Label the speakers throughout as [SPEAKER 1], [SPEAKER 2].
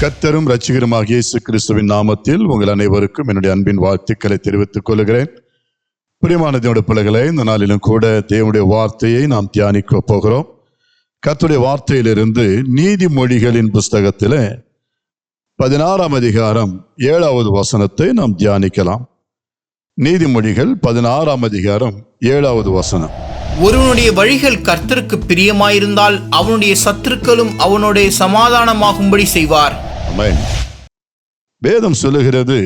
[SPEAKER 1] கர்த்தரும் இரட்சகருமாகிய இயேசு கிறிஸ்துவின் நாமத்தில் உங்கள் அனைவருக்கும் என்னுடைய அன்பின் வாழ்த்துக்களை தெரிவித்துக் கொள்கிறேன். பிரியமான தேவனுடைய பிள்ளைகளே, இந்த நாளிலும் கூட தேவனுடைய வார்த்தையை நாம் தியானிக்க போகிறோம். கர்த்தருடைய வார்த்தையிலிருந்து நீதிமொழிகளின் புஸ்தகத்திலே 16ஆம் அதிகாரம் 7வது வசனத்தை நாம் தியானிக்கலாம். நீதிமொழிகள் 16ஆம் அதிகாரம் 7வது வசனம்.
[SPEAKER 2] ஒருவனுடைய வழிகள் கர்த்தருக்கு பிரியமாயிருந்தால் அவனுடைய சத்துருக்களும் அவனுடைய சமாதானமாகும்படி செய்வார்.
[SPEAKER 1] ஆமென். வேதம் சொல்லுகிறது,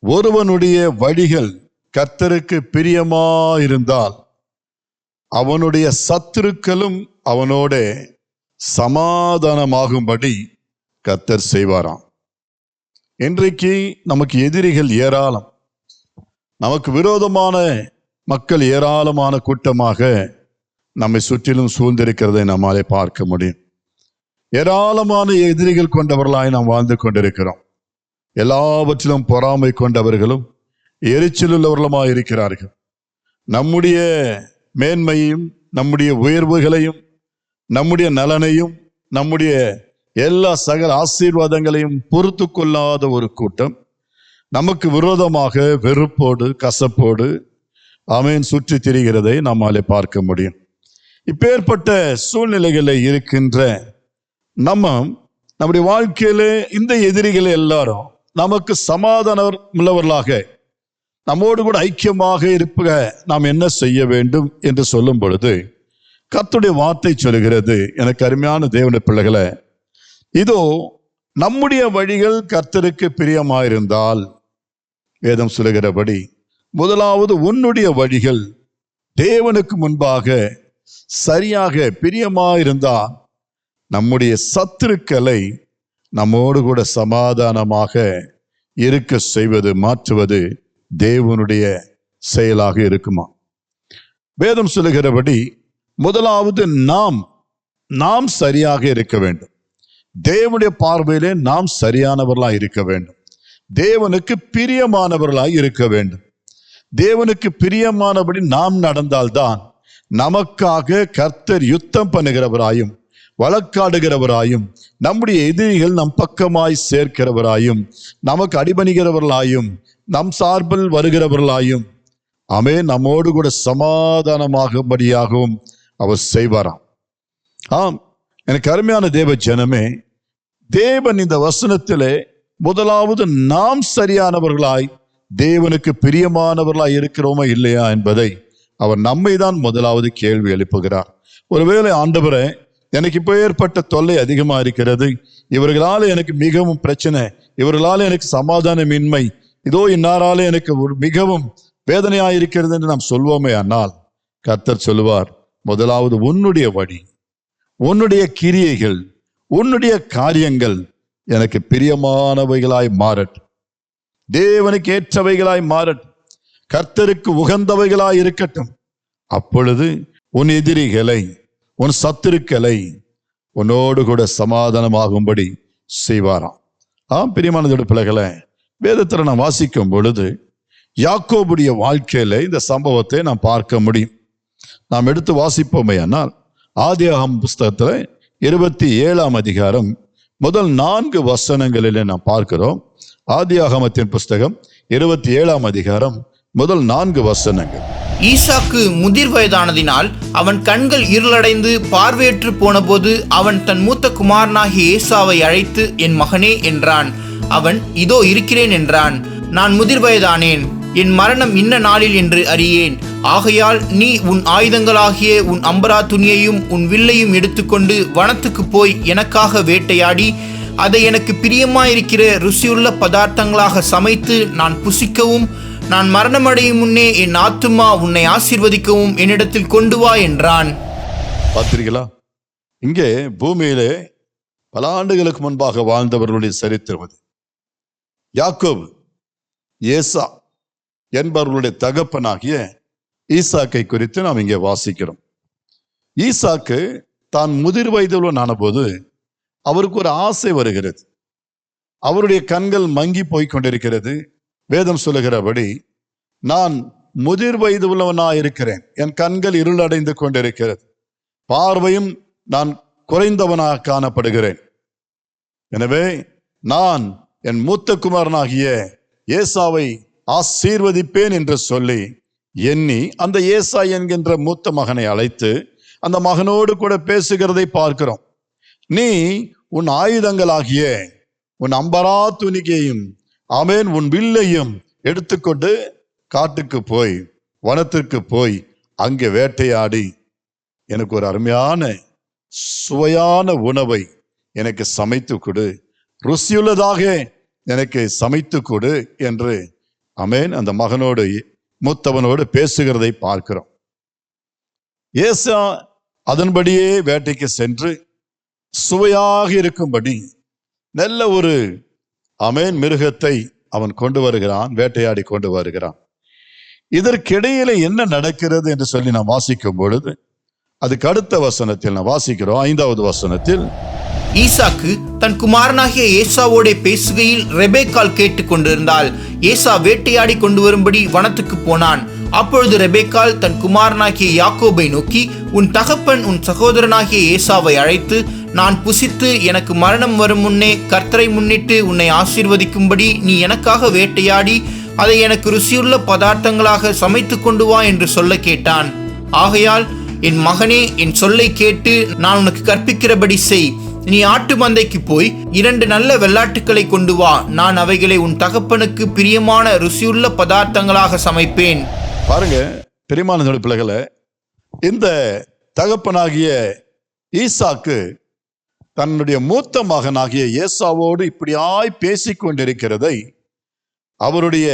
[SPEAKER 1] ஒருவனுடைய வழிகள் கர்த்தருக்கு பிரியமாயிருந்தால் அவனுடைய சத்துருக்களும் அவனோட சமாதானமாகும்படி கர்த்தர் செய்வாராம். இன்றைக்கு நமக்கு எதிரிகள் ஏராளம், நமக்கு விரோதமான மக்கள் ஏராளமான கூட்டமாக நம்மை சுற்றிலும் சூழ்ந்திருக்கிறதை நம்மாலே பார்க்க முடியும். ஏராளமான எதிரிகள் கொண்டவர்களாய் நாம் வாழ்ந்து கொண்டிருக்கிறோம். எல்லாவற்றிலும் பொறாமை கொண்டவர்களும் எரிச்சல் உள்ளவர்களுமாய் இருக்கிறார்கள். நம்முடைய மேன்மையும் நம்முடைய உயர்வுகளையும் நம்முடைய நலனையும் நம்முடைய எல்லா சகல ஆசீர்வாதங்களையும் பொறுத்து கொள்ளாத ஒரு கூட்டம் நமக்கு விரோதமாக வெறுப்போடு கசப்போடு சுற்றி திரிகிறதை நம்மாலே பார்க்க முடியும். இப்பேற்பட்ட சூழ்நிலைகளில் இருக்கின்ற நம்முடைய வாழ்க்கையில இந்த எதிரிகள் எல்லாரும் நமக்கு சமாதானம் உள்ளவர்களாக நம்மோடு கூட ஐக்கியமாக இருப்ப நாம் என்ன செய்ய வேண்டும் என்று சொல்லும் பொழுது கர்த்தருடைய வார்த்தை சொல்கிறது, எனக்கு அருமையான தேவனுடைய பிள்ளைகளை, இதோ நம்முடைய வழிகள் கர்த்தருக்கு பிரியமாயிருந்தால், வேதம் சொல்லுகிறபடி, முதலாவது உன்னுடைய வழிகள் தேவனுக்கு முன்பாக சரியாக பிரியமாயிருந்தால் நம்முடைய சத்துருக்களை நம்மோடு கூட சமாதானமாக இருக்க செய்வது, மாற்றுவது தேவனுடைய செயலாக இருக்குமா? வேதம் சொல்லுகிறபடி முதலாவது நாம் சரியாக இருக்க வேண்டும். தேவனுடைய பார்வையிலே நாம் சரியானவர்களாய் இருக்க வேண்டும். தேவனுக்கு பிரியமானவர்களாய் இருக்க வேண்டும். தேவனுக்கு பிரியமானபடி நாம் நடந்தால்தான் நமக்காக கர்த்தர் யுத்தம் பண்ணுகிறவராயும் வழக்காடுகிறவராயும் நம்முடைய எதிரிகள் நம் பக்கமாய் சேர்க்கிறவராயும் நமக்கு அடிபணிகிறவர்களாயும் நம் சார்பில் வருகிறவர்களாயும் நம்மோடு கூட சமாதானமாகும்படியாகவும் அவர் செய்வாராம். எனக்கு அருமையான தேவ ஜனமே, தேவன் இந்த வசனத்திலே முதலாவது நாம் சரியானவர்களாய் தேவனுக்கு பிரியமானவர்களாய் இருக்கிறோமா இல்லையா என்பதை அவர் நம்மை தான் முதலாவது கேள்வி எழுப்புகிறார். ஒருவேளை ஆண்டவரே, எனக்கு இப்போ ஏற்பட்ட தொல்லை அதிகமா இருக்கிறது, இவர்களால எனக்கு மிகவும் பிரச்சனை, இவர்களால எனக்கு சமாதானமின்மை, இதோ இன்னாரால எனக்கு மிகவும் வேதனையாயிருக்கிறது என்று நாம் சொல்வோமே, ஆனால் கர்த்தர் சொல்லுவார், முதலாவது உன்னுடைய வழி, உன்னுடைய கிரியைகள், உன்னுடைய காரியங்கள் எனக்கு பிரியமானவைகளாய் மாறட்டும், தேவனுக்கு ஏற்றவைகளாய் மாறட்டும், கர்த்தருக்கு உகந்தவைகளாய் இருக்கட்டும். அப்பொழுது உன் எதிரிகளை, உன் சத்துருக்களை உன்னோடு கூட சமாதானமாகும்படி செய்வாராம். பிரியமானதோட பிள்ளைகளை, வேதத்தில் நாம் வாசிக்கும் பொழுது யாக்கோபுடைய வாழ்க்கையில இந்த சம்பவத்தை நாம் பார்க்க முடியும். நாம் எடுத்து வாசிப்போமே ஆனால் ஆதியாகமம் புஸ்தகத்துல 27ஆம் அதிகாரம் முதல் 4 வசனங்களிலே நாம் பார்க்கிறோம். ஆதியாகமத்தின் புஸ்தகம் 27ஆம் அதிகாரம் முதல் 4 வசனங்கள்.
[SPEAKER 2] ஈசாக்கு முதிர் வயதானதினால் அவன் கண்கள் இருளடைந்து பார்வையற்று போன போது அவன் தன் மூத்த குமாரனாகிய ஏசாவை அழைத்து, என் மகனே என்றான். அவன், இதோ இருக்கிறேன் என்றான். நான் முதிர் வயதானேன், என் மரணம் இன்ன நாளில் என்று அறியேன். ஆகையால் நீ உன் ஆயுதங்களாகிய உன் அம்பரா துணியையும் உன் வில்லையும் எடுத்துக்கொண்டு வனத்துக்கு போய் எனக்காக வேட்டையாடி அதை எனக்கு பிரியமாயிருக்கிற ருசியுள்ள பதார்த்தங்களாக சமைத்து நான் புசிக்கவும், நான் மரணமடையும் முன்னே என் ஆத்துமா உன்னை ஆசீர்வதிக்கவும் என்னிடத்தில் கொண்டு வா என்றான்.
[SPEAKER 1] பார்த்தீர்களா? இங்கே பூமியிலே பல ஆண்டுகளுக்கு முன்பாக வாழ்ந்தவர்களுடைய சரித்திரம் அது. யாக்கோபு, ஏசா என்பவர்களுடைய தகப்பனாகிய ஈசாக்கை குறித்து நாம் இங்கே வாசிக்கிறோம். ஈசாக்கு தான் முதிர் வயதுள்ளவன் ஆனபோது அவருக்கு ஒரு ஆசை வருகிறது. அவருடைய கண்கள் மங்கி போய் கொண்டிருக்கிறது. வேதம் சொல்லுகிறபடி, நான் முதிர் வயது உள்ளவனாயிருக்கிறேன், என் கண்கள் இருளடைந்து கொண்டிருக்கிறது, பார்வையும் நான் குறைந்தவனாக காணப்படுகிறேன், எனவே நான் என் மூத்த குமாரனாகிய ஏசாவை ஆசீர்வதிப்பேன் என்று சொல்லி எண்ணி அந்த ஏசா என்கின்ற மூத்த மகனை அழைத்து அந்த மகனோடு கூட பேசுகிறதை பார்க்கிறோம். நீ உன் ஆயுதங்களாகிய உன் அம்பரா துணிக்கையும் ஆமென் உன் வில்லையும் எடுத்துக்கொண்டு காட்டுக்கு போய் வனத்திற்கு போய் அங்கே வேட்டையாடி எனக்கு ஒரு அருமையான சுவையான உணவை எனக்கு சமைத்து கொடு, ருசியுள்ளதாக எனக்கு சமைத்து கொடு என்று ஆமென் அந்த மகனோடு மூத்தவனோடு பேசுகிறதை பார்க்கிறோம். ஏசா அதன்படியே வேட்டைக்கு சென்று சுவையாக இருக்கும்படி நல்ல ஒரு ஆமென் மிருகத்தை அவன் கொண்டு வருகிறான், வேட்டையாடி கொண்டு வருகிறான். இதற்கிடையில என்ன நடக்கிறது என்று சொல்லி நாம் வாசிக்கும் பொழுது அதுக்கு அடுத்த வசனத்தில் நாம் வாசிக்கிறோம். 5வது வசனத்தில்,
[SPEAKER 2] ஈசாக்கு தன் குமாரனாகிய ஏசாவோட பேசுகையில் ரெபேக்காள் கேட்டுக் கொண்டிருந்தாள். ஏசா வேட்டையாடி கொண்டு வரும்படி வனத்துக்கு போனான். அப்பொழுது ரெபேக்காள் தன் குமாரனாகிய யாக்கோபை நோக்கி, உன் தகப்பன் உன் சகோதரனாகிய ஏசாவை அழைத்து, நான் புசித்து எனக்கு மரணம் வரும் முன்னே கர்த்தரை முன்னிட்டு உன்னை ஆசீர்வதிக்கும்படி நீ எனக்காக வேட்டையாடி அதை எனக்கு ருசியுள்ள பதார்த்தங்களாக சமைத்து கொண்டு வா என்று சொல்ல கேட்டான். ஆகையால் என் மகனே, என் சொல்லை கேட்டு நான் உனக்கு கற்பிக்கிறபடி செய். நீ ஆட்டு மந்தைக்கு போய் 2 நல்ல வெள்ளாட்டுக்களை கொண்டு வா. நான் அவைகளை உன் தகப்பனுக்கு பிரியமான ருசியுள்ள பதார்த்தங்களாக சமைப்பேன்.
[SPEAKER 1] பாருங்க பிரியமான பிள்ளைகளை, இந்த தகப்பனாகிய ஈசாக்கு தன்னுடைய மூத்த மகனாகிய ஏசாவோடு இப்படியாய் பேசிக் கொண்டிருக்கிறதை அவருடைய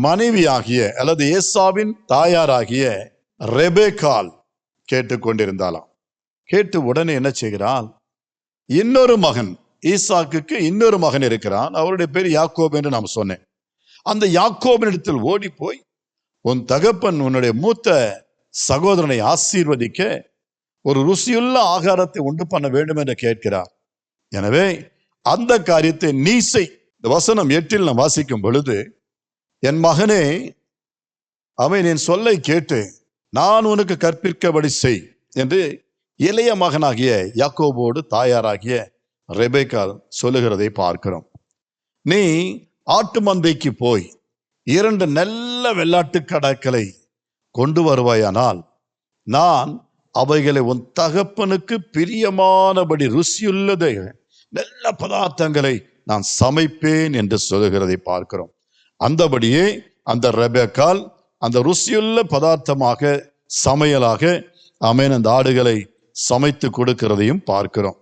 [SPEAKER 1] மனைவியாகிய அல்லது ஏசாவின் தாயாராகிய ரெபேக்காள் கேட்டுக்கொண்டிருந்தாளாம். கேட்டு உடனே என்ன செய்கிறாள், இன்னொரு மகன் ஈசாக்குக்கு இன்னொரு மகன் இருக்கிறான், அவருடைய பேர் யாக்கோபு என்று நாம் சொன்னேன். அந்த யாக்கோபினிடத்தில் ஓடி போய், உன் தகப்பன் உன்னுடைய மூத்த சகோதரனை ஆசீர்வதிக்க ஒரு ருசியுள்ள ஆகாரத்தை உண்டு பண்ண வேண்டும் என்று கேட்கிறார். எனவே அந்த காரியத்தை நீ செய். இந்த வசனம் 8 நாம் வாசிக்கும் பொழுது, என் மகனே, அவன் என் சொல்லை கேட்டு நான் உனக்கு கற்பிக்கபடி செய் என்று இளைய மகனாகிய யாக்கோபோடு தாயாராகிய ரெபேக்காள் சொல்லுகிறதை பார்க்கிறோம். நீ ஆட்டு மந்தைக்கு போய் 2 நல்ல வெள்ளாட்டு கடாக்களை கொண்டு வருவாயானால் நான் அவைகளை உன் தகப்பனுக்கு பிரியமானபடி ருசியுள்ளதை நல்ல பதார்த்தங்களை நான் சமைப்பேன் என்று சொல்லுகிறதை பார்க்கிறோம். அந்தபடியே அந்த ரெபேக்காள் அந்த ருசியுள்ள பதார்த்தமாக சமையலாக ஆமென் அந்த ஆடுகளை சமைத்து கொடுக்கிறதையும் பார்க்கிறோம்.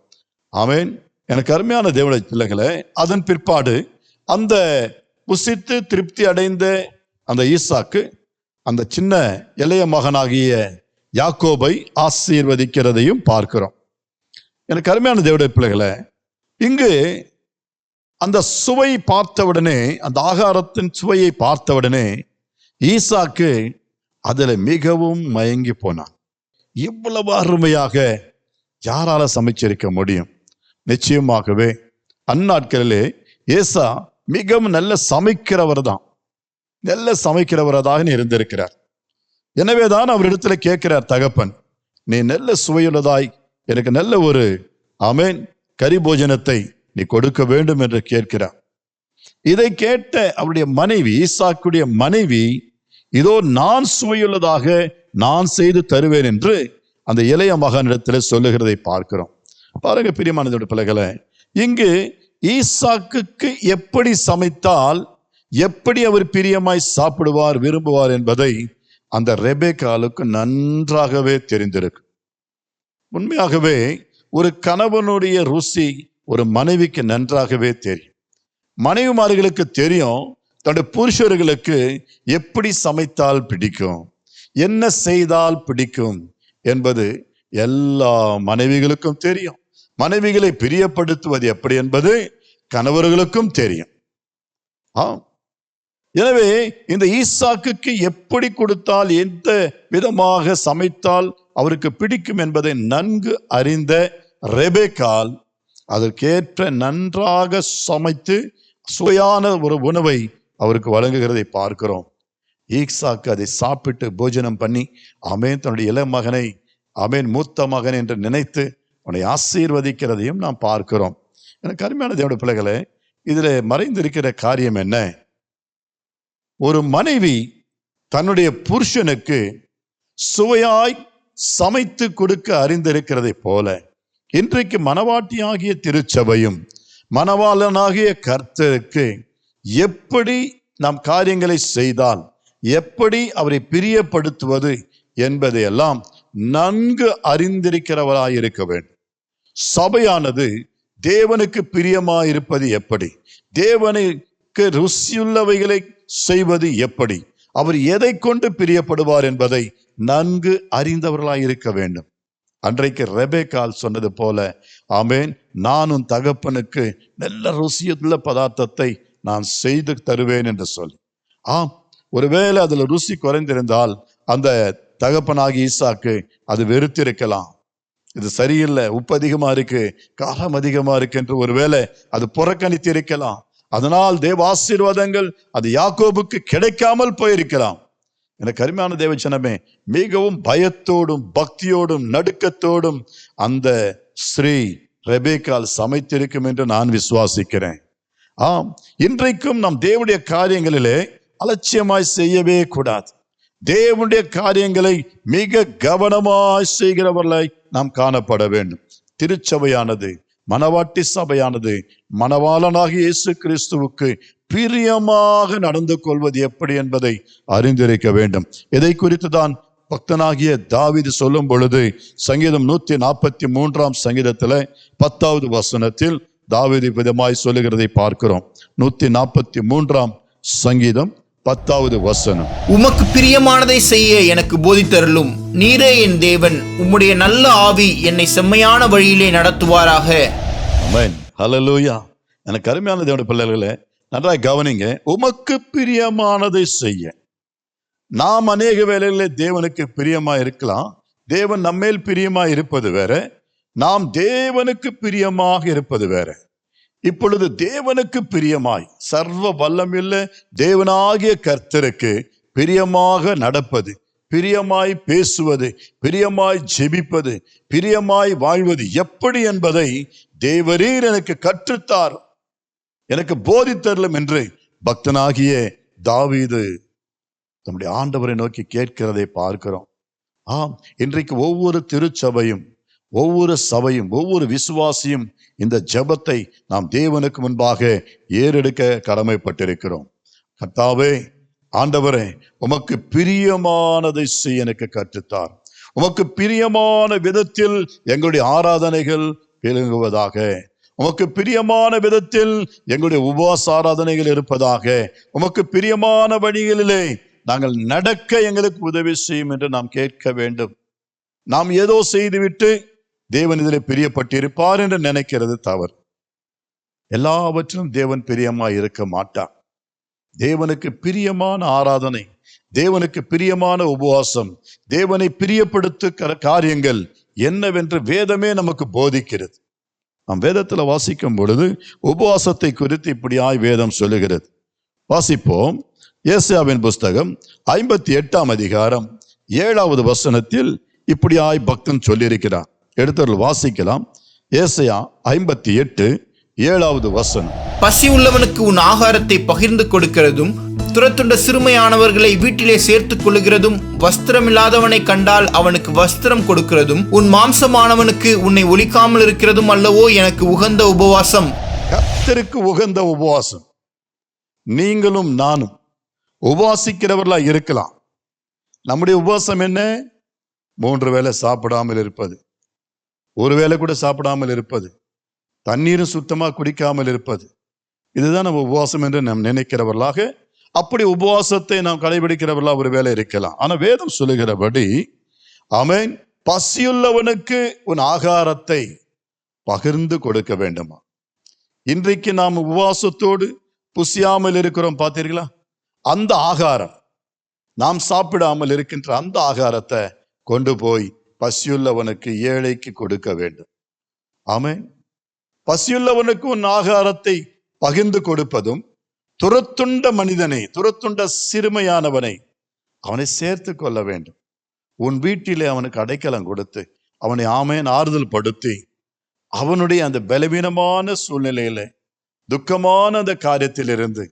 [SPEAKER 1] ஆமென். எனக்கு அருமையான தேவனுடைய பிள்ளைகளே, அதன் பிற்பாடு அந்த புசித்து திருப்தி அடைந்த அந்த ஈசாக்கு அந்த சின்ன இளைய மகனாகிய யாக்கோபை ஆசீர்வதிக்கிறதையும் பார்க்கிறோம். எனக்கு அருமையான தேவனுடைய பிள்ளைகளே, இங்கு அந்த சுவை பார்த்தவுடனே, அந்த ஆகாரத்தின் சுவையை பார்த்தவுடனே ஈசாக்கு அதில் மிகவும் மயங்கி போனான். இவ்வளவு அருமையாக யாரால சமைச்சிருக்க முடியும்? நிச்சயமாகவே அந்நாட்களிலே ஏசா மிகவும் நல்ல சமைக்கிறவர் தான், நல்ல சமைக்கிறவராக இருந்திருக்கிறார். எனவேதான் அவரிடத்துல கேட்கிறார் தகப்பன், நீ நல்ல சுவையுள்ளதாய் எனக்கு நல்ல ஒரு ஆமென் கறி போஜனத்தை நீ கொடுக்க வேண்டும் என்று கேட்கிறார். இதை கேட்ட அவருடைய மனைவி, ஈசாக்குடைய மனைவி, இதோ நான் சுவையுள்ளதாக நான் செய்து தருவேன் என்று அந்த இளைய மகனிடத்தில் சொல்லுகிறதை பார்க்கிறோம். பாருங்க பிரியமான பிள்ளைகளை, இங்கு ஈசாக்குக்கு எப்படி சமைத்தால் எப்படி அவர் பிரியமாய் சாப்பிடுவார், விரும்புவார் என்பதை அந்த ரெபேக்காளுக்கு நன்றாகவே தெரிந்திருக்கு. உண்மையாகவே ஒரு கணவனுடைய ருசி ஒரு மனைவிக்கு நன்றாகவே தெரியும். மனைவிமார்களுக்கு தெரியும் தன்னுடைய புருஷர்களுக்கு எப்படி சமைத்தால் பிடிக்கும், என்ன செய்தால் பிடிக்கும் என்பது எல்லா மனைவிகளுக்கும் தெரியும். மனைவிகளை பிரியப்படுத்துவது எப்படி என்பது கணவர்களுக்கும் தெரியும். எனவே இந்த ஈசாக்குக்கு எப்படி கொடுத்தால், எந்த விதமாக சமைத்தால் அவருக்கு பிடிக்கும் என்பதை நன்கு அறிந்த ரெபேக்காள் அதற்கேற்ற நன்றாக சமைத்து சுவையான ஒரு உணவை அவருக்கு வழங்குகிறதை பார்க்கிறோம். ஈசாக்கு அதை சாப்பிட்டு போஜனம் பண்ணி ஆமென் தன்னுடைய இள மகனை ஆமென் மூத்த மகன் என்று நினைத்து அவனை ஆசீர்வதிக்கிறதையும் நாம் பார்க்கிறோம். எனக்கு அருமையான தேவனுடைய பிள்ளைகளே, இதில் மறைந்திருக்கிற காரியம் என்ன? ஒரு மனைவி தன்னுடைய புருஷனுக்கு சுவையாய் சமைத்து கொடுக்க அறிந்திருக்கிறதை போல, இன்றைக்கு மணவாட்டியாகிய திருச்சபையும் மணவாளனாகிய கர்த்தருக்கு எப்படி நாம் காரியங்களை செய்தால் எப்படி அவரை பிரியப்படுத்துவது என்பதையெல்லாம் நன்கு அறிந்திருக்கிறவராயிருக்க வேண்டும். சபையானது தேவனுக்கு பிரியமாயிருப்பது எப்படி, தேவனுக்கு ருசியுள்ளவைகளை செய்வது எப்படி, அவர் எதை கொண்டு பிரியப்படுவார் என்பதை நன்கு அறிந்தவர்களாயிருக்க வேண்டும். அன்றைக்கு ரெபேக்காள் சொன்னது போல, ஆமேன், நானும் தகப்பனுக்கு நல்ல ருசியுள்ள பதார்த்தத்தை நான் செய்து தருவேன் என்று சொல்லி. ஒருவேளை அதுல ருசி குறைந்திருந்தால் அந்த தகப்பனாகி ஈசாக்கு அது வெறுத்திருக்கலாம். இது சரியில்லை, உப்பு அதிகமா இருக்கு, காரம் அதிகமா இருக்கு என்று ஒருவேளை அது புறக்கணித்து இருக்கலாம். அதனால் தேவ ஆசீர்வாதங்கள் அது யாக்கோபுக்கு கிடைக்காமல் போயிருக்கலாம். எனக்கு அருமையான தேவஜனமே, மிகவும் பயத்தோடும் பக்தியோடும் நடுக்கத்தோடும் அந்த ஸ்ரீ ரெபேக்காள் சமைத்திருக்கும் என்று நான் விசுவாசிக்கிறேன். இன்றைக்கும் நாம் தேவனுடைய காரியங்களிலே அலட்சியமாய் செய்யவே கூடாது. தேவனுடைய காரியங்களை மிக கவனமாய் செய்கிறவர்களாய் நாம் காணப்பட வேண்டும். திருச்சபையானது, மணவாட்டி சபையானது மணவாளனாகிய இயேசு கிறிஸ்துவுக்கு பிரியமாக நடந்து கொள்வது எப்படி என்பதை அறிந்திருக்க வேண்டும். இதை குறித்து தான் பக்தனாகிய தாவீது சொல்லும் பொழுது சங்கீதம் 143 சங்கீதத்துல 10வது வசனத்தில் தாவீது விதமாய் சொல்லுகிறதை பார்க்கிறோம். 143 சங்கீதம் 10வது வசனம்.
[SPEAKER 2] உமக்கு பிரியமானதை செய்ய எனக்கு போதித்தருளும், நீரே என் தேவன், உம்முடைய நல்ல ஆவி என்னை செம்மையான வழியிலே நடத்துவாராக.
[SPEAKER 1] ஆமென், ஹல்லேலூயா. எனக்கு அருமையான தேவனுடைய பிள்ளைகளே, நன்றாய் கவனிங்க. உமக்கு பிரியமானதை செய்ய. நாம் அநேக வேளைகளில் தேவனுக்கு பிரியமா இருக்கலாம். தேவன் நம்மேல் பிரியமா இருப்பது வேற, நாம் தேவனுக்கு பிரியமாக இருப்பது வேற. இப்பொழுது தேவனுக்கு பிரியமாய், சர்வ வல்லமையுள்ள தேவனாகிய கர்த்தருக்கு பிரியமாக நடப்பது, பிரியமாய் பேசுவது, பிரியமாய் ஜெபிப்பது, பிரியமாய் வாழ்வது எப்படி என்பதை தேவரீர் எனக்கு கற்றுத்தார், எனக்கு போதித்தருளும் என்று பக்தனாகிய தாவீது நம்முடைய ஆண்டவரை நோக்கி கேட்கிறதை பார்க்கிறோம். இன்றைக்கு ஒவ்வொரு திருச்சபையும், ஒவ்வொரு சபையும், ஒவ்வொரு விசுவாசியும் இந்த ஜெபத்தை நாம் தேவனுக்கு முன்பாக ஏறெடுக்க கடமைப்பட்டிருக்கிறோம். கர்த்தாவே, ஆண்டவரே, உமக்கு பிரியமானதை செய்ய எனக்கு கற்றுத்தார். உமக்கு பிரியமான விதத்தில் எங்களுடைய ஆராதனைகள் விளங்குவதாக, உமக்கு பிரியமான விதத்தில் எங்களுடைய உபவாச ஆராதனைகள் இருப்பதாக, உமக்கு பிரியமான வழிகளிலே நாங்கள் நடக்க எங்களுக்கு உதவி செய்யும் என்று நாம் கேட்க வேண்டும். நாம் ஏதோ செய்துவிட்டு தேவன் இதில் பிரியப்பட்டிருப்பார் என்று நினைக்கிறது தவறு. எல்லாவற்றிலும் தேவன் பிரியமாய் இருக்க மாட்டார். தேவனுக்கு பிரியமான ஆராதனை, தேவனுக்கு பிரியமான உபவாசம், தேவனை பிரியப்படுத்துகிற காரியங்கள் என்னவென்று வேதமே நமக்கு போதிக்கிறது. நாம் வேதத்துல வாசிக்கும் பொழுது உபவாசத்தை குறித்து இப்படியாய் வேதம் சொல்லுகிறது. வாசிப்போம். ஏசாயாவின் புஸ்தகம் 58 அதிகாரம் 7வது வசனத்தில் இப்படியாய் பக்தன் சொல்லியிருக்கிறார். எடுத்தவர்கள் வாசிக்கலாம். ஏசாயா 58 7வது வசனம்.
[SPEAKER 2] பசி உள்ளவனுக்கு உன் ஆகாரத்தை பகிர்ந்து கொடுக்கிறதும், துரத்துண்ட சிறுமையானவர்களை வீட்டிலே சேர்த்துக் கொள்ளுகிறதும், வஸ்திரமில்லாதவனை கண்டால் அவனுக்கு வஸ்திரம் கொடுக்கிறதும், உன் மாம்சமானவனுக்கு உன்னை ஒலிக்காமல் இருக்கிறதும் அல்லவோ எனக்கு உகந்த உபவாசம்.
[SPEAKER 1] கர்த்தருக்கு உகந்த உபவாசம். நீங்களும் நானும் உபவாசிக்கிறவர்களா இருக்கலாம். நம்முடைய உபவாசம் என்ன? 3 வேளை சாப்பிடாமல் இருப்பது, ஒரு வேளை கூட சாப்பிடாமல் இருப்பது, தண்ணீரும் சுத்தமா குடிக்காமல் இருப்பது. இதுதான் நம்ம உபவாசம் என்று நாம் நினைக்கிறவர்களாக, அப்படி உபவாசத்தை நாம் கடைபிடிக்கிறவர்களா ஒரு வேளை இருக்கலாம். ஆனா வேதம் சொல்லுகிறபடி, ஆமென், பசியுள்ளவனுக்கு உன் ஆகாரத்தை பகிர்ந்து கொடுக்க வேண்டுமா? இன்றைக்கு நாம் உபவாசத்தோடு புசியாமல் இருக்கிறோம், பார்த்தீர்களா? அந்த ஆகாரம், நாம் சாப்பிடாமல் இருக்கின்ற அந்த ஆகாரத்தை கொண்டு போய் பசியுள்ளவனுக்கு, ஏழைக்கு கொடுக்க வேண்டும். ஆமென். பசியுள்ளவனுக்கு உன் ஆகாரத்தை பகிர்ந்து கொடுப்பதும், துரத்துண்ட மனிதனை, துரத்துண்ட சிறுமையானவனை அவனை சேர்த்து கொள்ள வேண்டும். உன் வீட்டிலே அவனுக்கு அடைக்கலம் கொடுத்து அவனை ஆமேன் ஆறுதல் படுத்தி அவனுடைய அந்த பலவீனமான சூழ்நிலையில, துக்கமான அந்த காரியத்திலிருந்து,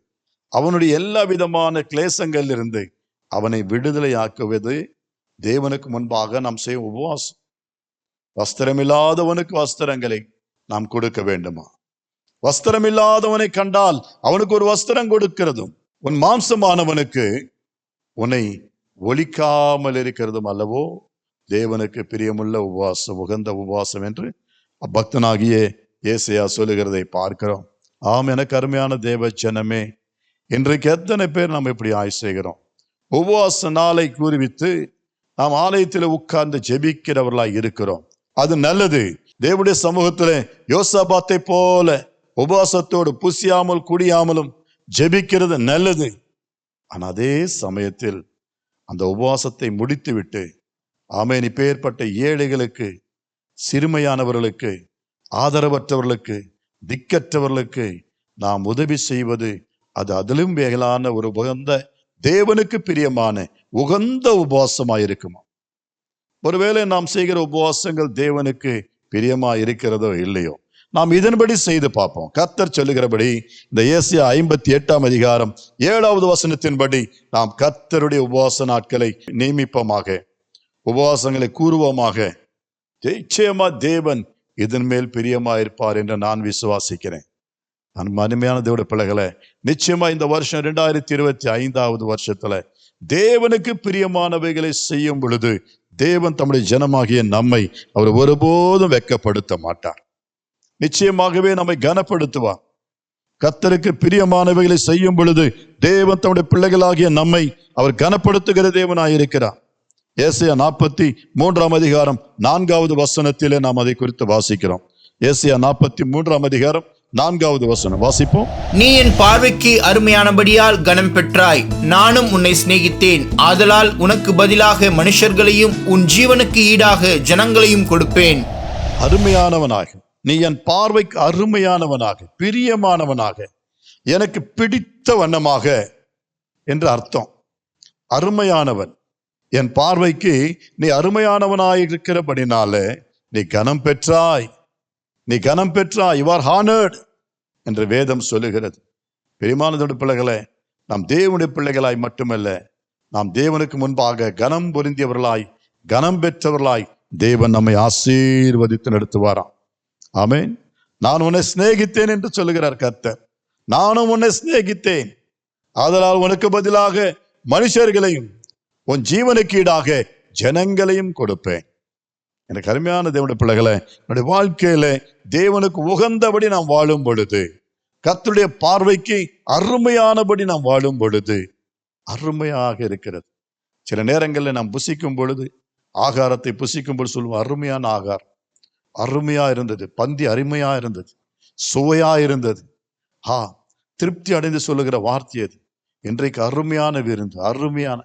[SPEAKER 1] அவனுடைய எல்லா விதமான கிளேசங்கள் இருந்து அவனை விடுதலை ஆக்குவது தேவனுக்கு முன்பாக நாம் செய்யும் உபவாசம். வஸ்திரமில்லாதவனுக்கு வஸ்திரங்களை நாம் கொடுக்க வேண்டுமா? வஸ்திரமில்லாதவனை கண்டால் அவனுக்கு ஒரு வஸ்திரம் கொடுக்கிறதும், உன் மாம்சமானவனுக்கு உன்னை ஒழிக்காமல் இருக்கிறதும் அல்லவோ தேவனுக்கு பிரியமுள்ள உபவாசம், உகந்த உபவாசம் என்று பக்தனாகிய ஏசையா சொல்லுகிறதை பார்க்கிறோம். ஆம், எனக்கு அருமையான தேவ ஜனமே, இன்றைக்கு எத்தனை பேர் நாம் இப்படி செய்கிறோம்? உபவாச நாளை குறிவித்து நாம் ஆலயத்தில் உட்கார்ந்து ஜெபிக்கிறவர்களாய் இருக்கிறோம். அது நல்லது. தேவனுடைய சமூகத்தில் யோசபாத்தை போல உபவாசத்தோடு புசியாமல் குடியாமலும் ஜெபிக்கிறது நல்லது. ஆனால் அதே சமயத்தில் அந்த உபவாசத்தை முடித்து விட்டு ஆமென், இப்பேற்பட்ட ஏழைகளுக்கு, சிறுமையானவர்களுக்கு, ஆதரவற்றவர்களுக்கு, திக்கற்றவர்களுக்கு நாம் உதவி செய்வது அது அதிலும் மேலான ஒரு உகந்த, தேவனுக்கு பிரியமான உகந்த உபவாசமாயிருக்குமா? ஒருவேளை நாம் செய்கிற உபவாசங்கள் தேவனுக்கு பிரியமா இருக்கிறதோ இல்லையோ, நாம் இதன்படி செய்து பார்ப்போம். கர்த்தர் சொல்லுகிறபடி இந்த ஏசாயா 58 அதிகாரம் 7வது வசனத்தின்படி நாம் கர்த்தருடைய உபவாச நாட்களை நியமிப்போமாக, உபவாசங்களை கூறுவோமாக. நிச்சயமா தேவன் இதன் மேல் பிரியமா இருப்பார் என்று நான் விசுவாசிக்கிறேன். நான் மகிமையான தேவனுடைய பிள்ளைகளை, நிச்சயமா இந்த வருஷம் 2025வது வருஷத்துல தேவனுக்கு பிரியமானவைகளை செய்யும் பொழுது தேவன் தம்முடைய ஜனமாகிய நம்மை அவர் ஒருபோதும் வெட்கப்படுத்த மாட்டார். நிச்சயமாகவே நம்மை கனப்படுத்துவார். கர்த்தருக்கு பிரியமானவைகளை செய்யும் பொழுது தேவன் தம்முடைய பிள்ளைகளாகிய நம்மை அவர் கனப்படுத்துகிற தேவனாயிருக்கிறார். ஏசாயா 43 அதிகாரம் 4வது வசனத்திலே நாம் அதை குறித்து வாசிக்கிறோம். ஏசாயா 43 அதிகாரம் 4வது வசனம் வாசிப்போம்.
[SPEAKER 2] நீ என் பார்வைக்கு அருமையானபடியால் கனம் பெற்றாய், நானும் உன்னை சிநேகித்தேன். ஆதலால் உனக்கு பதிலாக மனுஷர்களையும் உன் ஜீவனுக்கு ஈடாக ஜனங்களையும் கொடுப்பேன்.
[SPEAKER 1] அருமையானவனாக, நீ என் பார்வைக்கு அருமையானவனாக, பிரியமானவனாக, எனக்கு பிடித்த வண்ணமாக என்று அர்த்தம். அருமையானவன், என் பார்வைக்கு நீ அருமையானவனாயிருக்கிறபடினால நீ கனம் பெற்றாய், நீ கனம் பெற்றாய், you are honored என்று வேதம் சொல்லுகிறது. பிரியமானதோடு பிள்ளைகளை, நாம் தேவனுடைய பிள்ளைகளாய் மட்டுமல்ல, நாம் தேவனுக்கு முன்பாக கனம் பொருந்தியவர்களாய், கனம் பெற்றவர்களாய் தேவன் நம்மை ஆசீர்வதித்து நடத்துவாராம். ஆமென். நான் உன்னை சிநேகித்தேன் என்று சொல்லுகிறார் கர்த்தர். நானும் உன்னை சிநேகித்தேன், ஆதலால் உனக்கு பதிலாக மனுஷர்களையும் உன் ஜீவனுக்கு ஈடாக ஜனங்களையும் கொடுப்பேன். எனக்கு அருமையான தேவனுடைய பிள்ளைகளை, என்னுடைய வாழ்க்கையில தேவனுக்கு உகந்தபடி நாம் வாழும் பொழுது, கர்த்தருடைய பார்வைக்கு அருமையானபடி நாம் வாழும் பொழுது அருமையாக இருக்கிறது. சில நேரங்களில் நாம் புசிக்கும் பொழுது, ஆகாரத்தை புசிக்கும் பொழுது சொல்லுவோம், அருமையான ஆகாரம், அருமையா இருந்தது, பந்தி அருமையா இருந்தது, சுவையா இருந்தது. திருப்தி அடைந்து சொல்லுகிற வார்த்தை அது. இன்றைக்கு அருமையான விருந்து, அருமையான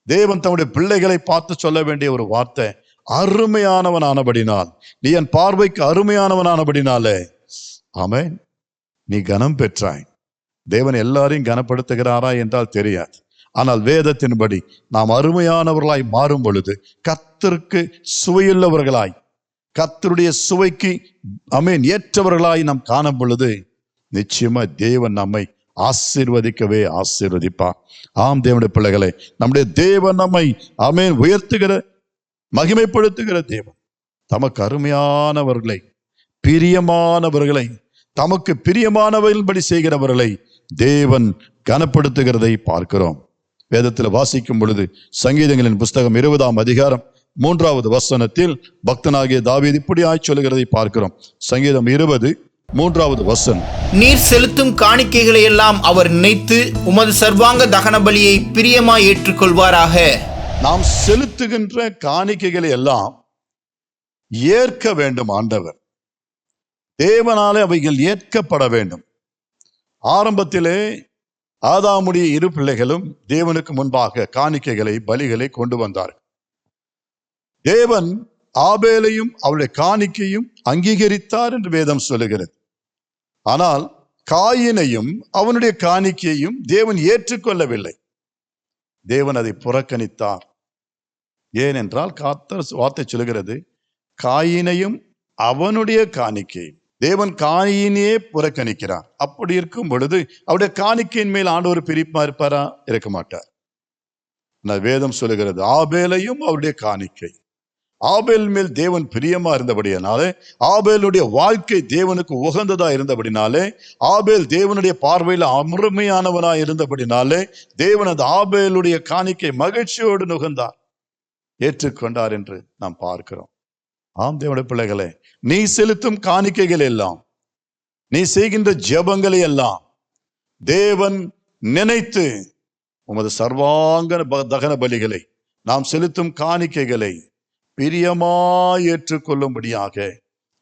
[SPEAKER 1] தேவன் தம்முடைய பிள்ளைகளை பார்த்து சொல்ல வேண்டிய ஒரு வார்த்தை, அருமையானவனானபடினால், நீ என் பார்வைக்கு அருமையானவனானபடினாலே ஆமென், நீ கனம் பெற்றாய். தேவன் எல்லாரையும் கனப்படுத்துகிறாரா என்றால் தெரியாது. ஆனால் வேதத்தின்படி நாம் அருமையானவர்களாய் மாறும் பொழுது, கர்த்தருக்கு சுவையுள்ளவர்களாய், கர்த்தருடைய சுவைக்கு ஆமென் ஏற்றவர்களாய் நாம் காணும் பொழுது நிச்சயமா தேவன் நம்மை ஆசீர்வதிக்கவே ஆசீர்வதிப்பார். ஆம் தேவனுடைய பிள்ளைகளை, நம்முடைய தேவன் நம்மை ஆமென் உயர்த்துகிற, மகிமைப்படுத்துகிற தேவன். தமக்கு அருமையானவர்களை, பிரியமானவர்களை, தமக்கு பிரியமானவர்கள்படி செய்கிறவர்களை தேவன் கனப்படுத்துகிறதை பார்க்கிறோம். வேதத்தில் வாசிக்கும் பொழுது சங்கீதங்களின் புஸ்தகம் 20ஆம் அதிகாரம் 3வது வசனத்தில் பக்தனாகிய தாவீது இப்படியாய் சொல்லுகிறதை பார்க்கிறோம். சங்கீதம் 20:3வது வசனம்.
[SPEAKER 2] நீர் செலுத்தும் காணிக்கைகளை எல்லாம் அவர் நினைத்து உமது சர்வாங்க தகன பலியை பிரியமாய் ஏற்றுக்கொள்வாராக.
[SPEAKER 1] நாம் செலுத்துகின்ற காணிக்கைகளை எல்லாம் ஏற்க வேண்டும் ஆண்டவர். தேவனாலே அவைகள் ஏற்கப்பட வேண்டும். ஆரம்பத்திலே ஆதாமுடைய 2 பிள்ளைகளும் தேவனுக்கு முன்பாக காணிக்கைகளை, பலிகளை கொண்டு வந்தார்கள். தேவன் ஆபேலையும் அவருடைய காணிக்கையும் அங்கீகரித்தார் என்று வேதம் சொல்லுகிறது. ஆனால் காயினையும் அவனுடைய காணிக்கையையும் தேவன் ஏற்றுக்கொள்ளவில்லை. தேவன் அதை புறக்கணித்தார். ஏனென்றால் கர்த்தர் வார்த்தை சொல்லுகிறது, காயினையும் அவனுடைய காணிக்கை. தேவன் காயினையே புறக்கணிக்கிறார். அப்படி இருக்கும் பொழுது அவருடைய காணிக்கையின் மேல் ஆண்டவர் பிரிப்பா இருப்பாரா? இருக்க மாட்டார். வேதம் சொல்லுகிறது ஆபேலையும் அவருடைய காணிக்கை. ஆபேல் மேல் தேவன் பிரியமா இருந்தபடியாலே, ஆபேலுடைய வாழ்க்கை தேவனுக்கு உகந்ததா இருந்தபடினாலே, ஆபேல் தேவனுடைய பார்வையில் அருமையானவனா இருந்தபடினாலே, தேவன் அந்த ஆபேலுடைய காணிக்கை மகிழ்ச்சியோடு நுகர்ந்தார், ஏற்றுக்கொண்டார் என்று நாம் பார்க்கிறோம். ஆம் தேவனுடைய பிள்ளைகளே, நீ செலுத்தும் காணிக்கைகள் எல்லாம், நீ செய்கின்ற ஜெபங்களை எல்லாம் தேவன் நினைத்து உமது சர்வாங்க தகன பலிகளை, நாம் செலுத்தும் காணிக்கைகளை பிரியமாய் ஏற்றுக்கொள்ளும்படியாக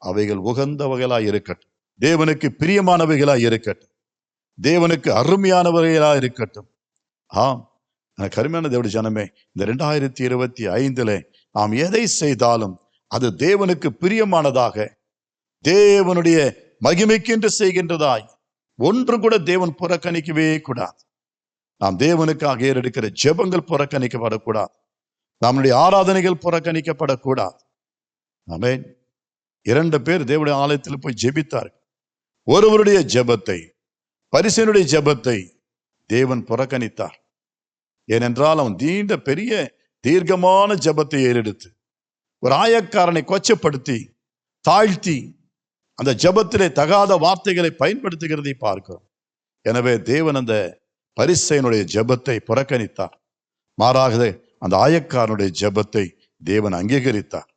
[SPEAKER 1] அவைகள் உகந்தவைகளாய் இருக்கட்டும், தேவனுக்கு பிரியமானவைகளாய் இருக்கட்டும், தேவனுக்கு அருமையானவைகளாய் இருக்கட்டும். ஆம் எனக்கு அருமையான தேவனுடைய ஜனமே, இந்த 2025 நாம் எதை செய்தாலும் அது தேவனுக்கு பிரியமானதாக, தேவனுடைய மகிமைக்கென்று செய்கின்றதாய் ஒன்று கூட தேவன் புறக்கணிக்கவே கூடாது. நாம் தேவனுக்காக ஏறெடுக்கிற ஜெபங்கள் புறக்கணிக்கப்படக்கூடாது, நம்முடைய ஆராதனைகள் புறக்கணிக்கப்படக்கூடாது. ஆமென். 2 பேர் தேவனுடைய ஆலயத்தில் போய் ஜெபித்தார்கள். ஒருவருடைய ஜெபத்தை, பரிசேயனுடைய ஜெபத்தை தேவன் புறக்கணித்தார். ஏனென்றால் அவன் நீண்ட பெரிய தீர்க்கமான ஜெபத்தை ஏறெடுத்து ஒரு ஆயக்காரனை கொச்சப்படுத்தி தாழ்த்தி அந்த ஜெபத்திலே தகாத வார்த்தைகளை பயன்படுத்துகிறதை பார்க்கிறோம். எனவே தேவன் அந்த பரிசேயனுடைய ஜெபத்தை புறக்கணித்தார். மாறாக அந்த ஆயக்காரனுடைய ஜெபத்தை தேவன் அங்கீகரித்தார்.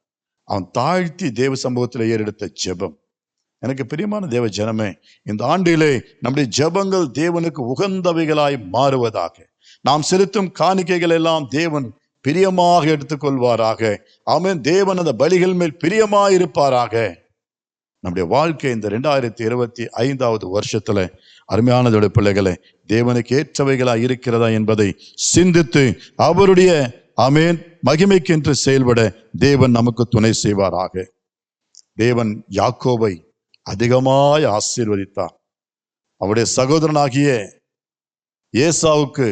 [SPEAKER 1] அவன் தாழ்த்தி தேவ சமூகத்தில் ஏறெடுத்த ஜெபம். எனக்கு பிரியமான தேவ ஜனமே, இந்த ஆண்டிலே நம்முடைய ஜெபங்கள் தேவனுக்கு உகந்தவைகளாய் மாறுவதாக, நாம் செலுத்தும் காணிக்கைகள் எல்லாம் தேவன் பிரியமாக எடுத்துக்கொள்வாராக. ஆமென். தேவன் அந்த பலிகள் மேல் பிரியமாய் இருப்பாராக. நம்முடைய வாழ்க்கை இந்த 2025 வருஷத்துல அருமையானதோட பிள்ளைகளை தேவனுக்கு ஏற்றவைகளாய் இருக்கிறதா என்பதை சிந்தித்து அவருடைய ஆமென் மகிமைக்கென்று செயல்பட தேவன் நமக்கு துணை செய்வாராக. தேவன் யாக்கோபை அதிகமாய் ஆசீர்வதித்தார். அவருடைய சகோதரனாகிய ஏசாவுக்கு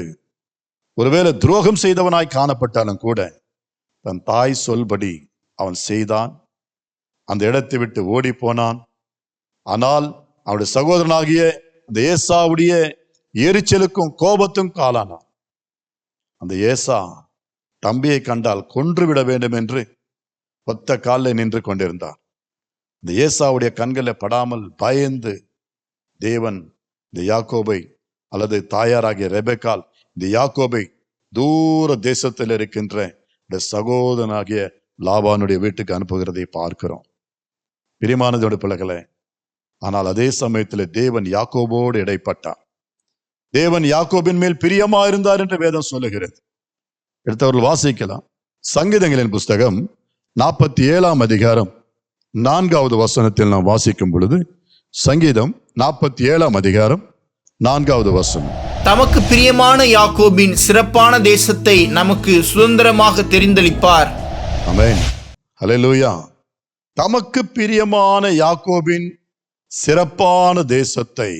[SPEAKER 1] ஒருவேளை துரோகம் செய்தவனாய் காணப்பட்டாலும் கூட தன் தாய் சொல்படி அவன் செய்தான். அந்த இடத்தை விட்டு ஓடி போனான். ஆனால் அவருடைய சகோதரனாகிய அந்த ஏசாவுடைய எரிச்சலுக்கும் கோபத்துக்கும் காலானான். அந்த ஏசா தம்பியை கண்டால் கொன்றுவிட வேண்டும் என்று ஒத்த காலில் நின்று கொண்டிருந்தார். இந்த ஏசாவுடைய கண்களில் படாமல் பயந்து தேவன் இந்த யாக்கோபை, அல்லது தாயாராகிய ரெபெக்கால் இந்த யாக்கோபை தூர தேசத்தில் இருக்கின்ற இந்த சகோதரனாகிய லாபானுடைய வீட்டுக்கு அனுப்புகிறதை பார்க்கிறோம். பிரியமானதோடு பிள்ளைகளே, ஆனால் அதே சமயத்தில் தேவன் யாக்கோபோடு இடைப்பட்டார். தேவன் யாக்கோபின் மேல் பிரியமா இருந்தார் என்று வேதம் சொல்லுகிறது. எடுத்தவர்கள் வாசிக்கலாம். சங்கீதங்களின் புஸ்தகம் 47 அதிகாரம் 4வது வசனத்தில் நாம் வாசிக்கும் பொழுது, சங்கீதம் 47 அதிகாரம் 4வது வசனம்.
[SPEAKER 2] தமக்கு பிரியமான யாக்கோபின் சிறப்பான தேசத்தை நமக்கு சுதந்திரமாக தெரிந்தளிப்பார்.
[SPEAKER 1] ஆமென். ஹல்லேலூயா. தமக்கு பிரியமான யாக்கோபின் சிறப்பான தேசத்தை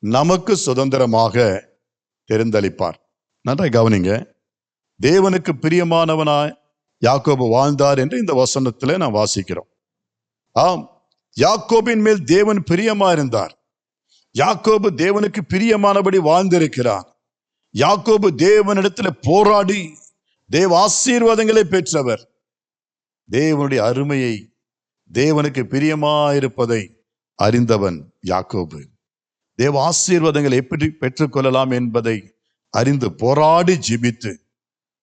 [SPEAKER 1] நமக்கு சுதந்திரமாக தெரிந்தளிப்பார். நன்றாய் கவனிங்க. தேவனுக்கு பிரியமானவனாய் யாக்கோபு வாழ்ந்தார் என்று இந்த வசனத்திலே நாம் வாசிக்கிறோம். ஆம், யாக்கோபின் மேல் தேவன் பிரியமா இருந்தார். யாக்கோபு தேவனுக்கு பிரியமானபடி வாழ்ந்திருக்கிறார். யாக்கோபு தேவனிடத்தில் போராடி தேவ ஆசீர்வாதங்களை பெற்றவர். தேவனுடைய அருமையை, தேவனுக்கு பிரியமாயிருப்பதை அறிந்தவன் யாக்கோபு. தேவ ஆசீர்வாதங்களை எப்படி பெற்றுக்கொள்ளலாம் என்பதை அறிந்து போராடி ஜெபித்து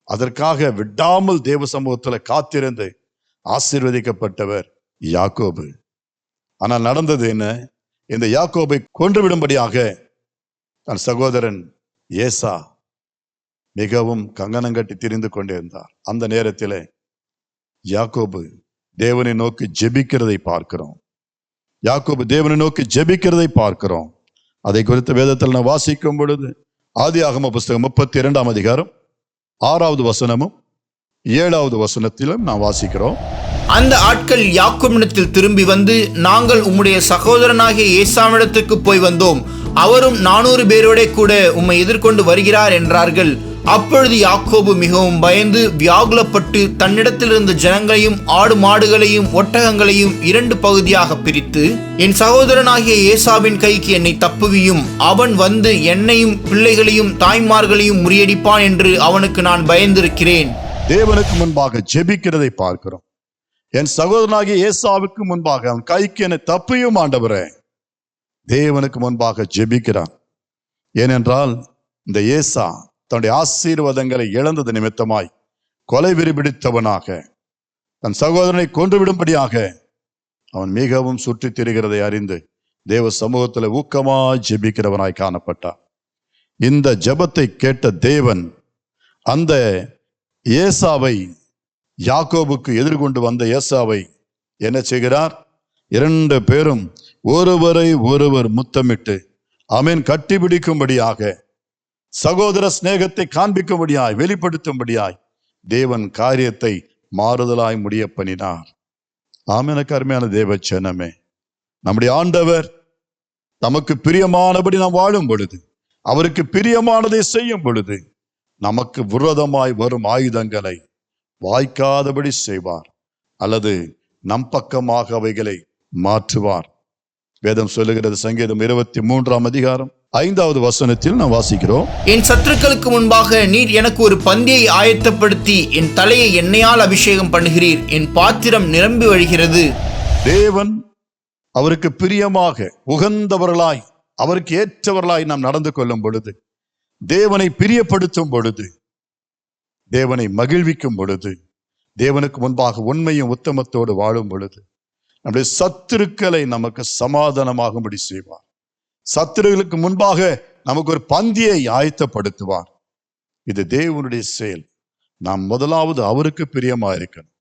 [SPEAKER 1] அதற்காக விடாமல் தேவ சமூகத்தில் காத்திருந்து ஆசீர்வதிக்கப்பட்டவர் யாக்கோபு. ஆனால் நடந்தது என்ன? இந்த யாக்கோபை கொன்றுவிடும்படியாக தன் சகோதரன் ஏசா மிகவும் கங்கணங்கட்டி திரிந்து கொண்டிருந்தார். அந்த நேரத்தில் யாக்கோபு தேவனை நோக்கி ஜெபிக்கிறதை பார்க்கிறோம். யாக்கோபு தேவனை நோக்கி ஜெபிக்கிறதை பார்க்கிறோம். அதை குறித்த வேதத்தில் நான் வாசிக்கும் பொழுது ஆதியாகம புஸ்தகம் 32 அதிகாரம் 6வது வசனமும் 7வது வசனத்திலும் நான் வாசிக்கிறோம்.
[SPEAKER 2] அந்த ஆட்கள் யாக்கோபினிடத்தில் திரும்பி வந்து, நாங்கள் உம்முடைய சகோதரனாகிய ஏசாவிடத்துக்கு போய் வந்தோம், அவரும் 400 பேரோட கூட உம்மை எதிர்கொண்டு வருகிறார் என்றார்கள். அப்பொழுது யாக்கோபு மிகவும் பயந்து வியாகுலப்பட்டு தன்னிடத்திலிருந்த ஜனங்களையும் ஆடு மாடுகளையும் ஒட்டகங்களையும் 2 பகுதியாக பிரித்து, என் சகோதரனாகிய ஏசாவின் கைக்கு என்னை தப்புவியும், அவன் வந்து என்னையும் பிள்ளைகளையும் தாய்மார்களையும் முறியடிப்பான் என்று அவனுக்கு நான் பயந்திருக்கிறேன்.
[SPEAKER 1] தேவனுக்கு முன்பாக ஜெபிக்கிறதை பார்க்கிறோம். என் சகோதரனாகிய ஏசாவுக்கு முன்பாக அவன் கைக்கு என்னை தப்பியும் ஆண்டவரே. தேவனுக்கு முன்பாக ஜெபிக்கிறான். ஏனென்றால் இந்த ஏசா தன்னுடைய ஆசீர்வாதங்களை இழந்தது நிமித்தமாய் கொலை வெறி பிடித்தவனாக தன் சகோதரனை கொன்றுவிடும்படியாக அவன் மிகவும் சுற்றி திரிகிறதை அறிந்து தேவ சமூகத்தில் ஊக்கமாய் ஜெபிக்கிறவனாய் காணப்பட்டான். இந்த ஜெபத்தை கேட்ட தேவன் அந்த ஏசாவை, யாக்கோபுக்கு எதிர்கொண்டு வந்த ஏசாவை என்ன செய்கிறார்? 2 பேரும் ஒருவரை ஒருவர் முத்தமிட்டு ஆமென் கட்டிப்பிடிக்கும்படியாக, சகோதர சிநேகத்தை காண்பிக்கும்படியாய், வெளிப்படுத்தும்படியாய் தேவன் காரியத்தை மாறுதலாய் முடிய பண்ணினார். ஆமெனுக்கு அருமையான தேவ ஜனமே, நம்முடைய ஆண்டவர் நமக்கு பிரியமானபடி நாம் வாழும் பொழுது, அவருக்கு பிரியமானதை செய்யும் பொழுது, நமக்கு விரோதமாய் வரும் ஆயுதங்களை வாய்க்காதபடி செய்வார், அல்லது நம் பக்கமாக அவைகளை மாற்றுவார். வேதம் சொல்லுகிறது, சங்கீதம் 23ஆம் அதிகாரம் 5வது வசனத்தில் நாம் வாசிக்கிறோம்,
[SPEAKER 2] என் சத்துருக்களுக்கு முன்பாக நீர் எனக்கு ஒரு பந்தியை ஆயத்தப்படுத்தி என் தலையை எண்ணெயால் அபிஷேகம் பண்ணுகிறீர், என் பாத்திரம் நிரம்பி வழிகிறது.
[SPEAKER 1] தேவன் அவருக்கு பிரியமாக உகந்தவர்களாய், அவருக்கு ஏற்றவர்களாய் நாம் நடந்து கொள்ளும் பொழுது, தேவனை பிரியப்படுத்தும் பொழுது, தேவனை மகிழ்விக்கும் பொழுது, தேவனுக்கு முன்பாக உண்மையும் உத்தமத்தோடு வாழும் பொழுது, நம்முடைய சத்துருக்களை நமக்கு சமாதானமாகும்படி செய்வார். சத்துருக்களுக்கு முன்பாக நமக்கு ஒரு பந்தியை ஆயத்தப்படுத்துவார். இது தேவனுடைய செயல். நாம் முதலாவது அவருக்கு பிரியமா இருக்கணும்.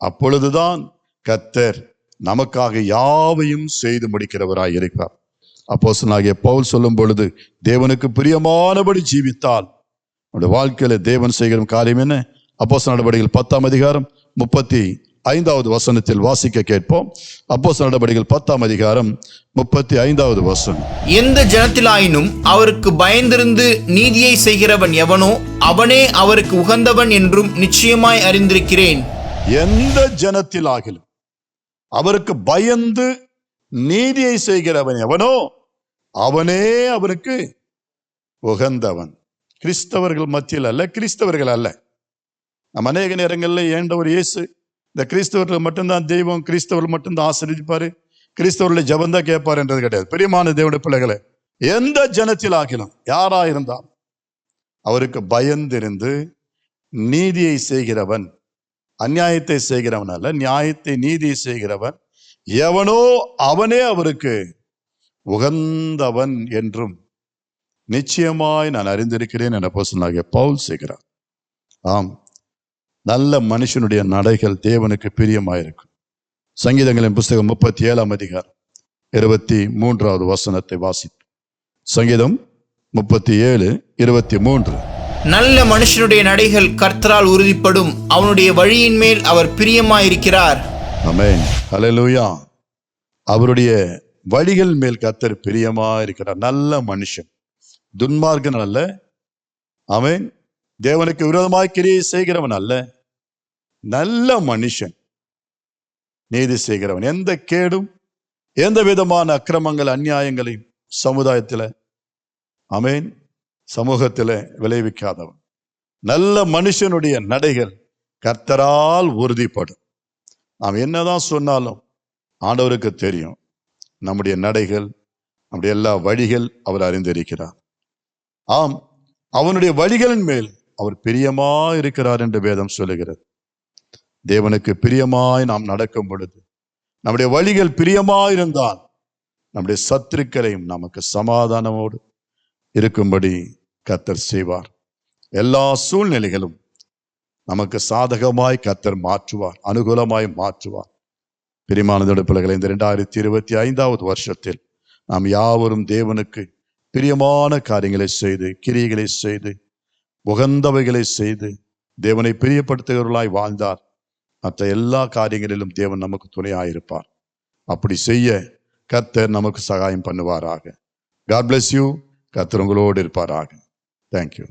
[SPEAKER 1] அப்பொழுதுதான் கர்த்தர் நமக்காக யாவையும் செய்து முடிக்கிறவராய் இருக்கிறார். அப்போஸ்தலனாகிய பவுல் சொல்லும் பொழுது, தேவனுக்கு பிரியமானபடி ஜீவித்தால் நம்முடைய வாழ்க்கையில தேவன் செய்கிற காரியம் என்ன? அப்போஸ்தலர் நடபடிகள் 10ஆம் அதிகாரம் 35வது வசனத்தில் வாசிக்க கேட்போம். அப்போஸ்தலர் நடபடிகள் 10ஆம் அதிகாரம் 35வது வசனம்,
[SPEAKER 2] எந்த ஜனத்திலாயினும் அவருக்கு பயந்திருந்து நீதியை செய்கிறவன் எவனோ அவனே அவருக்கு உகந்தவன் என்றும் நிச்சயமாய் அறிந்திருக்கிறேன்.
[SPEAKER 1] எந்த ஜனத்திலாகிலும் அவருக்கு பயந்து நீதியை செய்கிறவன் எவனோ அவனே அவருக்கு உகந்தவன். கிறிஸ்தவர்கள் மத்தியில் அல்ல, கிறிஸ்தவர்கள் அல்ல. நம்ம அநேக நேரங்களில் ஏண்டவர் இயேசு இந்த கிறிஸ்தவர்கள் மட்டும்தான் தெய்வம், கிறிஸ்தவர்கள் மட்டும்தான் ஆசீர்வதிப்பாரு, கிறிஸ்தவர்களை ஜபந்தான் கேட்பார் என்றது கிடையாது. பிரியமான தேவனுடைய பிள்ளைகளே, எந்த ஜனத்தில் ஆகிலும் யாராயிருந்தால் அவருக்கு பயந்திருந்து நீதியை செய்கிறவன், அநியாயத்தை செய்கிறவன் அல்ல, நியாயத்தை நீதியை செய்கிறவன் எவனோ அவனே அவருக்கு உகந்தவன் என்றும் நிச்சயமாய் நான் அறிந்திருக்கிறேன் என அப்போஸ்தலனாகிய பவுல் செய்கிறார். ஆம், நல்ல மனுஷனுடைய நடைகள் தேவனுக்கு பிரியமாயிருக்கும். சங்கீதங்களின் புஸ்தகம் 37ஆம் அதிகாரம் 23வது வசனத்தை வாசித்து, சங்கீதம் 37:23,
[SPEAKER 2] நல்ல மனுஷனுடைய நடைகள் கர்த்தரால் உறுதிப்படும், அவனுடைய வழியின் மேல் அவர் பிரியமாயிருக்கிறார்.
[SPEAKER 1] ஆமென், ஹல்லேலூயா. அவருடைய வழிகள் மேல் கர்த்தர் பிரியமாயிருக்கிறார். நல்ல மனுஷன், துன்மார்க்கன் அல்ல. ஆமென், தேவனுக்கு விரோதமாய் கிரியை செய்கிறவன் அல்ல, நல்ல மனுஷன், நீதி செய்கிறவன், எந்த கேடும் எந்த விதமான அக்கிரமங்கள் அநியாயங்களையும் சமுதாயத்தில், ஆமென், சமூகத்தில் விளைவிக்காதவன். நல்ல மனுஷனுடைய நடைகள் கர்த்தரால் உறுதிப்படும். நாம் என்னதான் சொன்னாலும் ஆண்டவருக்கு தெரியும் நம்முடைய நடைகள், நம்முடைய எல்லா வழிகள் அவர் அறிந்திருக்கிறார். ஆம், அவனுடைய வழிகளின் மேல் அவர் பிரியமா இருக்கிறார் என்று வேதம் சொல்லுகிறது. தேவனுக்கு பிரியமாய் நாம் நடக்கும் பொழுது, நம்முடைய வழிகள் பிரியமாயிருந்தால் நம்முடைய சத்துருக்களையும் நமக்கு சமாதானமோடு இருக்கும்படி கர்த்தர் செய்வார். எல்லா சூழ்நிலைகளும் நமக்கு சாதகமாய் கர்த்தர் மாற்றுவார், அனுகூலமாய் மாற்றுவார். பிரியமானதோட பிள்ளைகளை, இந்த 2025வது வருஷத்தில் நாம் யாவரும் தேவனுக்கு பிரியமான காரியங்களை செய்து, கிரியைகளை செய்து, உகந்தவைகளை செய்து, தேவனை பிரியப்படுத்துகிறவர்களாய் வாழ்ந்தார் மற்ற எல்லா காரியங்களிலும் தேவன் நமக்கு துணையாயிருப்பார். அப்படி செய்ய கர்த்தர் நமக்கு சகாயம் பண்ணுவாராக. God bless you. கர்த்தர் உங்களோடு இருப்பாராக. Thank you.